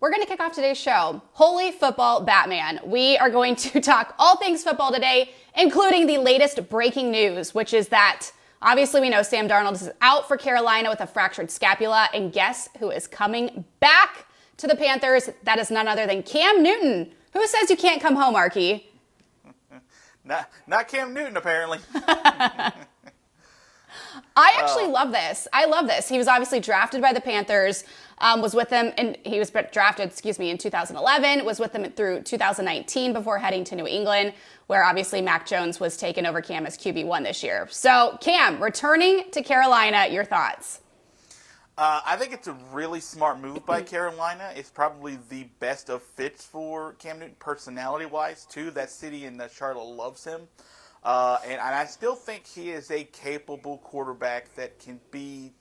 We're going to kick off today's show. Holy football Batman. We are going to talk all things football today, including the latest breaking news, which is that obviously we know Sam Darnold is out for Carolina with a fractured scapula. And guess who is coming back to the Panthers? That is none other than Cam Newton. Who says you can't come home, Arky? Not Cam Newton, apparently. I actually love this. I love this. He was obviously drafted by the Panthers, was with them, and he was drafted, in 2011, was with them through 2019 before heading to New England, where obviously Mac Jones was taking over Cam as QB1 this year. So, Cam, returning to Carolina, your thoughts? I think it's a really smart move by Carolina. It's probably the best of fits for Cam Newton, personality-wise, too. That city in Charlotte loves him. And I still think he is a capable quarterback that can be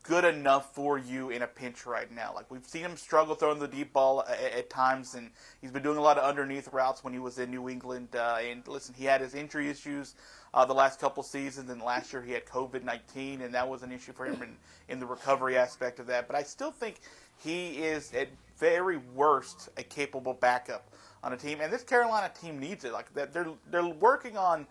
good enough for you in a pinch right now. Like, we've seen him struggle throwing the deep ball at times, and he's been doing a lot of underneath routes when he was in New England. And listen, he had his injury issues the last couple seasons, and last year he had COVID-19, and that was an issue for him in the recovery aspect of that. But I still think he is, at very worst, a capable backup on a team, and this Carolina team needs it. Like, they're working on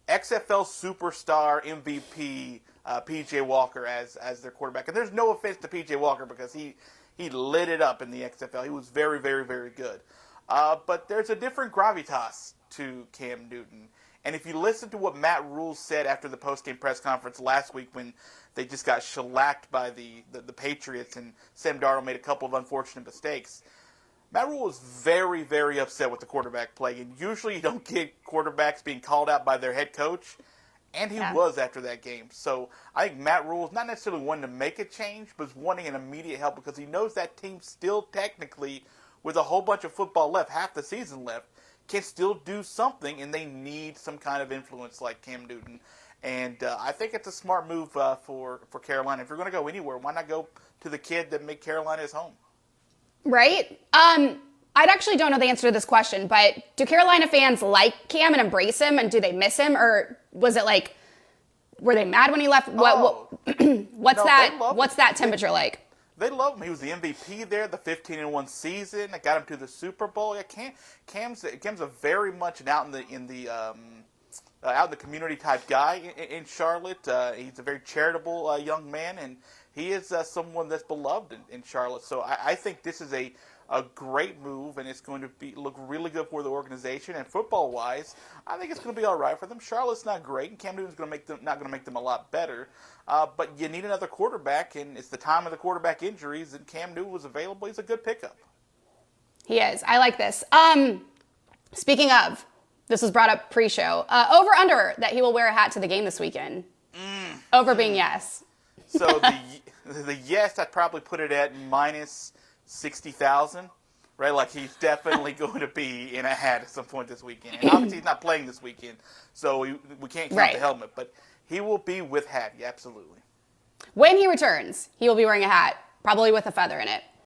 XFL superstar MVP P.J. Walker as their quarterback, and there's no offense to P.J. Walker because he lit it up in the XFL. He was very, very, very good. But there's a different gravitas to Cam Newton, and if you listen to what Matt Rule said after the post-game press conference last week when they just got shellacked by the Patriots and Sam Darnold made a couple of unfortunate mistakes, Matt Rule was very, very upset with the quarterback play, and usually you don't get quarterbacks being called out by their head coach, and he was after that game. So I think Matt Rule is not necessarily wanting to make a change, but is wanting an immediate help because he knows that team still technically, with a whole bunch of football left, half the season left, can still do something, and they need some kind of influence like Cam Newton. And I think it's a smart move for Carolina. If you're going to go anywhere, why not go to the kid that made Carolina his home? Right? I actually don't know the answer to this question, but do Carolina fans like Cam and embrace him, and do they miss him, or was it like, were they mad when he left? What's that temperature like? They love him. He was the MVP there, the 15-1 season. That got him to the Super Bowl. Yeah, Cam's a very much an out in the community type guy in Charlotte. He's a very charitable young man, and he is someone that's beloved in Charlotte. So I think this is a great move, and it's going to look really good for the organization. And football-wise, I think it's going to be all right for them. Charlotte's not great, and Cam Newton's not going to make them a lot better. But you need another quarterback, and it's the time of the quarterback injuries, and Cam Newton was available. He's a good pickup. He is. I like this. Speaking of, this was brought up pre-show. Over/under that he will wear a hat to the game this weekend. Over being yes. So the yes, I'd probably put it at minus 60,000, right? Like, he's definitely going to be in a hat at some point this weekend. And obviously he's not playing this weekend, so we can't count the helmet, but he will be with hat, yeah, absolutely. When he returns, he will be wearing a hat, probably with a feather in it.